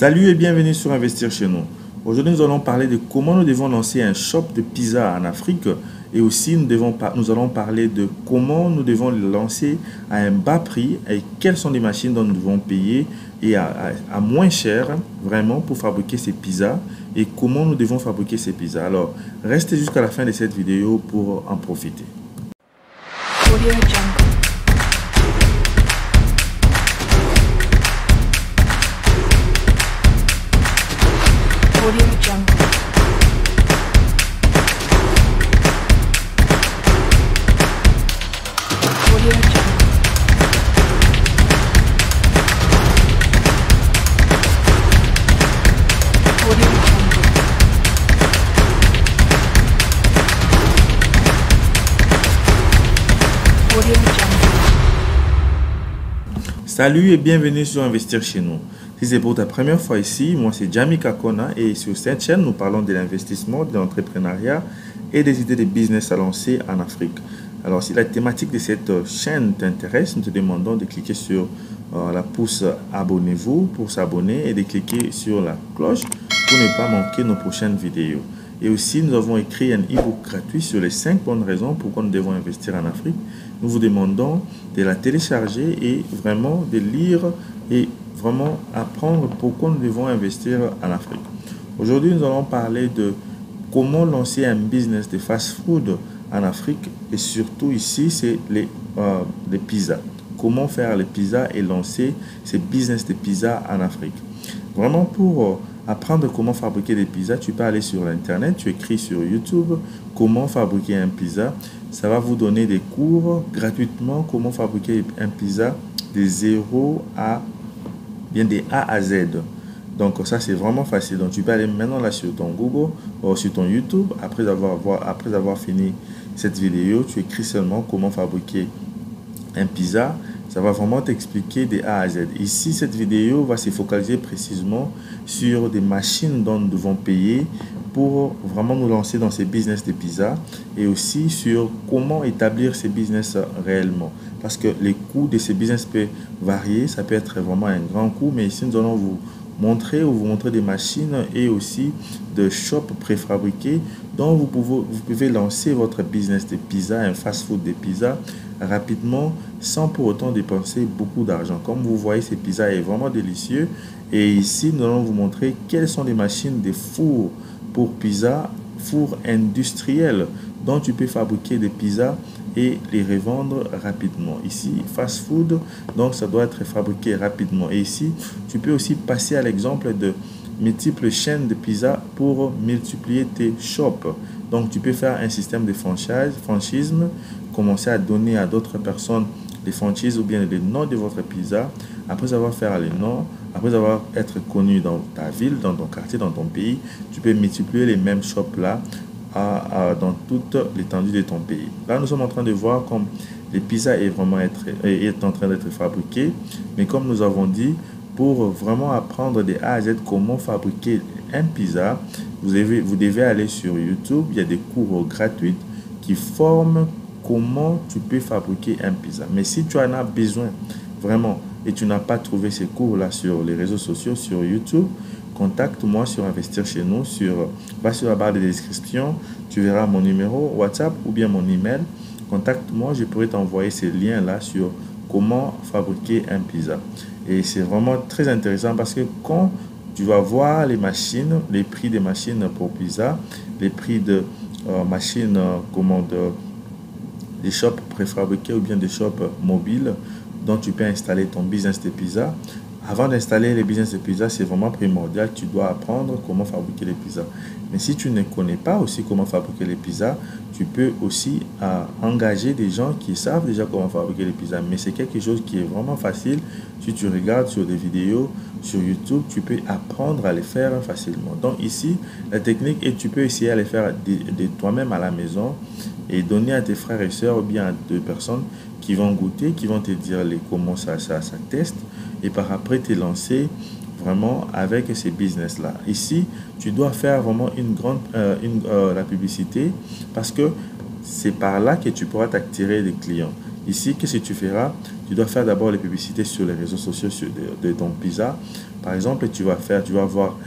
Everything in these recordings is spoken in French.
Salut et bienvenue sur Investir chez nous. Aujourd'hui, nous allons parler de comment nous devons lancer un shop de pizza en Afrique et aussi nous allons parler de comment nous devons le lancer à un bas prix et quelles sont les machines dont nous devons payer et à moins cher vraiment pour fabriquer ces pizzas et comment nous devons fabriquer ces pizzas. Alors, restez jusqu'à la fin de cette vidéo pour en profiter. Audio Jungle. Audio Jungle. Audio Jungle. Audio Jungle. Audio Jungle. Salut et bienvenue sur Investir chez nous. Si c'est pour ta première fois ici, moi c'est Jamie Kakona et sur cette chaîne, nous parlons de l'investissement, de l'entrepreneuriat et des idées de business à lancer en Afrique. Alors si la thématique de cette chaîne t'intéresse, nous te demandons de cliquer sur la pouce abonnez-vous pour s'abonner et de cliquer sur la cloche pour ne pas manquer nos prochaines vidéos. Et aussi, nous avons écrit un e-book gratuit sur les 5 bonnes raisons pourquoi nous devons investir en Afrique. Nous vous demandons de la télécharger et vraiment de lire et vraiment apprendre pourquoi nous devons investir en Afrique. Aujourd'hui, nous allons parler de comment lancer un business de fast-food en Afrique et surtout ici, c'est les pizzas. Comment faire les pizzas et lancer ces business de pizzas en Afrique. Vraiment pour apprendre comment fabriquer des pizzas, tu peux aller sur Internet, tu écris sur YouTube comment fabriquer un pizza. Ça va vous donner des cours gratuitement comment fabriquer un pizza de 0 à bien des A à Z. Donc ça c'est vraiment facile. Donc tu peux aller maintenant là sur ton Google ou sur ton YouTube. Après avoir fini cette vidéo, tu écris seulement comment fabriquer un pizza. Ça va vraiment t'expliquer des A à Z. Ici, cette vidéo va se focaliser précisément sur des machines dont nous devons payer pour vraiment nous lancer dans ces business de pizza et aussi sur comment établir ces business réellement. Parce que les coûts de ces business peuvent varier, ça peut être vraiment un grand coût, mais ici nous allons vous montrer des machines et aussi de shops préfabriqués dont vous pouvez lancer votre business de pizza, un fast-food de pizza rapidement sans pour autant dépenser beaucoup d'argent. Comme vous voyez, ces pizzas est vraiment délicieux et ici nous allons vous montrer quelles sont les machines de fours pour pizza, four industriel dont tu peux fabriquer des pizzas et les revendre rapidement. Ici, fast food, donc ça doit être fabriqué rapidement. Et ici, tu peux aussi passer à l'exemple de multiples chaînes de pizza pour multiplier tes shops. Donc, tu peux faire un système de franchise, commencer à donner à d'autres personnes des franchises ou bien les noms de votre pizza. Après avoir fait les noms, après avoir été connu dans ta ville, dans ton quartier, dans ton pays, tu peux multiplier les mêmes shops là dans toute l'étendue de ton pays. Là, nous sommes en train de voir comme les pizzas est en train d'être fabriquées. Mais comme nous avons dit, pour vraiment apprendre de A à Z comment fabriquer un pizza, vous devez aller sur YouTube. Il y a des cours gratuits qui forment comment tu peux fabriquer un pizza. Mais si tu en as besoin vraiment et tu n'as pas trouvé ces cours-là sur les réseaux sociaux, sur YouTube, contacte-moi sur Investir chez nous, va sur la barre de description, tu verras mon numéro WhatsApp ou bien mon email. Contacte-moi, je pourrais t'envoyer ces liens-là sur comment fabriquer un pizza. Et c'est vraiment très intéressant parce que quand tu vas voir les machines, les prix des machines pour pizza, les prix de machines, des shops préfabriqués ou bien des shops mobiles dont tu peux installer ton business de pizza. Avant d'installer les business de pizza, c'est vraiment primordial. Tu dois apprendre comment fabriquer les pizzas. Mais si tu ne connais pas aussi comment fabriquer les pizzas, tu peux aussi engager des gens qui savent déjà comment fabriquer les pizzas. Mais c'est quelque chose qui est vraiment facile. Si tu regardes sur des vidéos sur YouTube, tu peux apprendre à les faire facilement. Donc ici, la technique est tu peux essayer à les faire de toi-même à la maison et donner à tes frères et sœurs ou bien à deux personnes qui vont goûter, qui vont te dire comment ça teste et par après te lancer vraiment avec ces business-là. Ici, tu dois faire vraiment la publicité parce que c'est par là que tu pourras t'attirer des clients. Ici, qu'est-ce que tu feras? Tu dois faire d'abord les publicités sur les réseaux sociaux de ton pizza Par exemple, tu vas avoir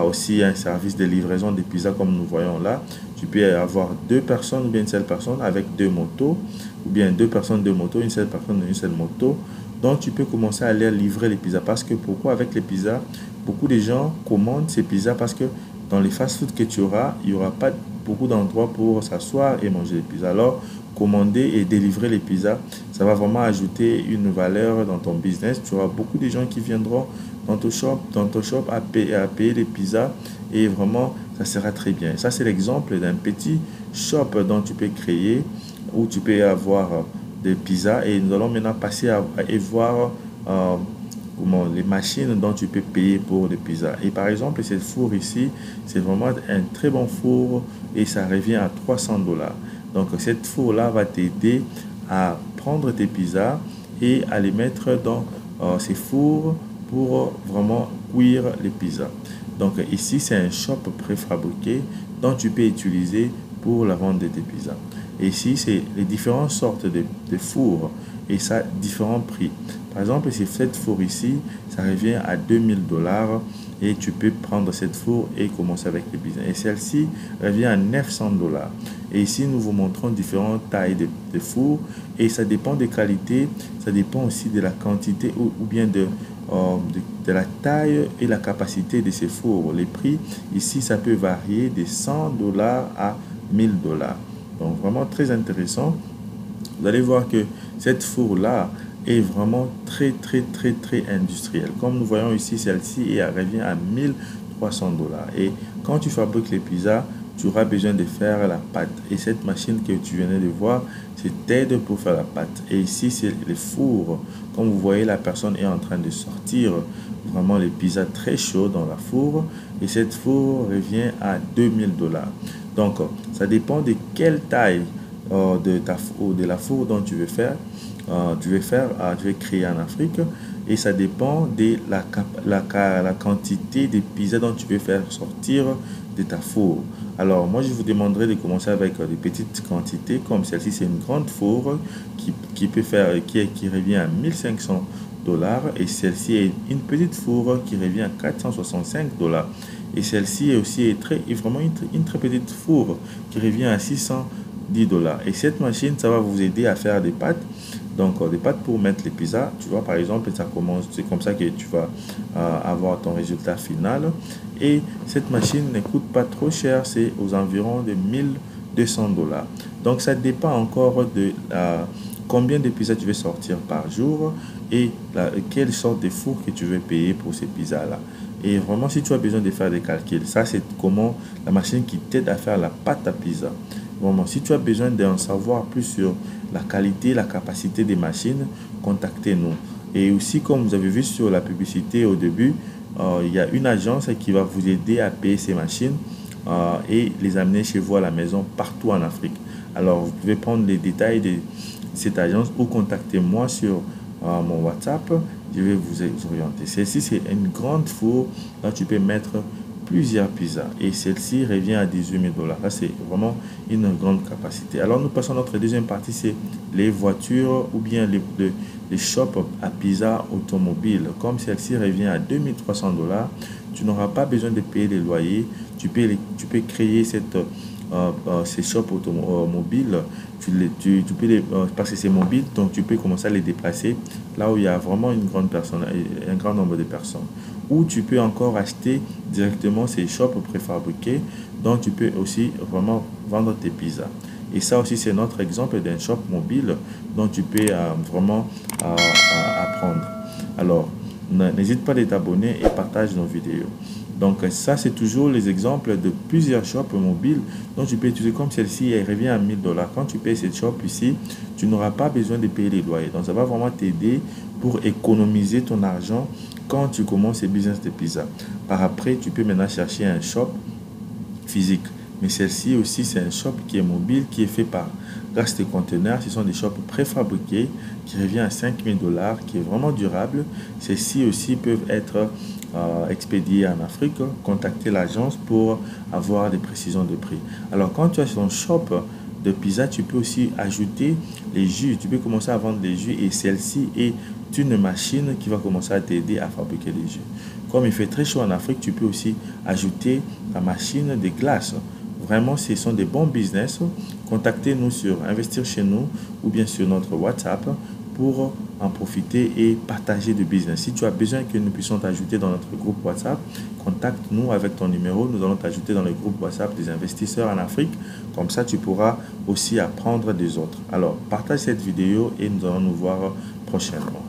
aussi un service de livraison de pizza comme nous voyons là. Tu peux avoir deux personnes ou bien une seule personne avec deux motos, ou bien deux personnes, deux motos, une seule personne, une seule moto. Donc, tu peux commencer à aller livrer les pizzas. Parce que pourquoi avec les pizzas, beaucoup de gens commandent ces pizzas parce que dans les fast-food que tu auras, il n'y aura pas beaucoup d'endroits pour s'asseoir et manger les pizzas. Alors, commander et délivrer les pizzas, ça va vraiment ajouter une valeur dans ton business. Tu auras beaucoup de gens qui viendront dans ton shop à payer les pizzas et vraiment, ça sera très bien. Ça, c'est l'exemple d'un petit shop dont tu peux créer où tu peux avoir des pizzas et nous allons maintenant passer à voir les machines dont tu peux payer pour les pizzas. Et par exemple, ce four ici, c'est vraiment un très bon four et ça revient à 300 $. Donc, cette four-là va t'aider à prendre tes pizzas et à les mettre dans ces fours pour vraiment cuire les pizzas. Donc, ici, c'est un shop préfabriqué dont tu peux utiliser pour la vente de tes pizzas. Et ici, c'est les différentes sortes de fours et ça, différents prix. Par exemple, cette four ici, ça revient à 2000 $ et tu peux prendre cette four et commencer avec les pizzas. Et celle-ci revient à 900 $. Et ici, nous vous montrons différentes tailles de fours et ça dépend des qualités, ça dépend aussi de la quantité ou bien de la taille et la capacité de ces fours. Les prix, ici, ça peut varier de 100 $ à 1000 $. Donc, vraiment très intéressant. Vous allez voir que cette four-là est vraiment très industrielle. Comme nous voyons ici, celle-ci, et elle revient à 1300 $. Et quand tu fabriques les pizzas, tu auras besoin de faire la pâte. Et cette machine que tu venais de voir, c'est t'aide pour faire la pâte. Et ici, c'est les fours. Comme vous voyez, la personne est en train de sortir vraiment les pizzas très chauds dans la four. Et cette four revient à 2000 $. Donc, ça dépend de quelle taille de la four dont tu veux faire. Tu veux créer en Afrique et ça dépend de la quantité de pizzas dont tu veux faire sortir de ta four. Alors moi je vous demanderai de commencer avec des petites quantités comme celle-ci. C'est une grande four qui revient à 1500 $, et celle-ci est une petite four qui revient à 465 $. Et celle-ci est vraiment une très petite four qui revient à 610 $. Et cette machine, ça va vous aider à faire des pâtes. Donc, des pâtes pour mettre les pizzas. Tu vois, par exemple, c'est comme ça que tu vas avoir ton résultat final. Et cette machine ne coûte pas trop cher. C'est aux environs de 1200 $. Donc, ça dépend encore de combien de pizzas tu veux sortir par jour et quelle sorte de four que tu veux payer pour ces pizzas-là. Et vraiment, si tu as besoin de faire des calculs, ça, c'est comment la machine qui t'aide à faire la pâte à pizza. Vraiment, si tu as besoin d'en savoir plus sur la qualité, la capacité des machines, contactez-nous. Et aussi, comme vous avez vu sur la publicité au début, il y a une agence qui va vous aider à payer ces machines et les amener chez vous à la maison partout en Afrique. Alors, vous pouvez prendre les détails de cette agence ou contactez-moi sur mon WhatsApp. Je vais vous orienter. Celle-ci, c'est une grande four. Là, tu peux mettre plusieurs pizzas. Et celle-ci revient à 18 000 $. Là, c'est vraiment une grande capacité. Alors, nous passons à notre deuxième partie, c'est les voitures ou bien les shops à pizza automobile. Comme celle-ci revient à 2300 $, tu n'auras pas besoin de payer les loyers. Tu peux créer ces shops automobiles. Parce que c'est mobile, donc tu peux commencer à les déplacer là où il y a vraiment un grand nombre de personnes. Ou tu peux encore acheter directement ces shops préfabriqués dont tu peux aussi vraiment vendre tes pizzas. Et ça aussi, c'est notre exemple d'un shop mobile dont tu peux vraiment apprendre. Alors, n'hésite pas à t'abonner et partage nos vidéos. Donc ça, c'est toujours les exemples de plusieurs shops mobiles dont tu peux utiliser comme celle-ci. Elle revient à 1000 $. Quand tu payes cette shop ici, tu n'auras pas besoin de payer les loyers. Donc ça va vraiment t'aider pour économiser ton argent quand tu commences ce business de pizza. Par après, tu peux maintenant chercher un shop physique. Mais celle-ci aussi, c'est un shop qui est mobile, qui est fait par Reste Conteneurs. Ce sont des shops préfabriqués qui revient à 5000 $, qui est vraiment durable. Celles-ci aussi peuvent être expédiés en Afrique. Contactez l'agence pour avoir des précisions de prix. Alors, quand tu as ton shop de pizza, tu peux aussi ajouter les jus. Tu peux commencer à vendre les jus et celle-ci est une machine qui va commencer à t'aider à fabriquer les jus. Comme il fait très chaud en Afrique, tu peux aussi ajouter ta machine de glace. Vraiment, ce sont des bons business. Contactez-nous sur Investir chez nous ou bien sur notre WhatsApp pour en profiter et partager du business. Si tu as besoin que nous puissions t'ajouter dans notre groupe WhatsApp, contacte-nous avec ton numéro. Nous allons t'ajouter dans le groupe WhatsApp des investisseurs en Afrique. Comme ça, tu pourras aussi apprendre des autres. Alors, partage cette vidéo et nous allons nous voir prochainement.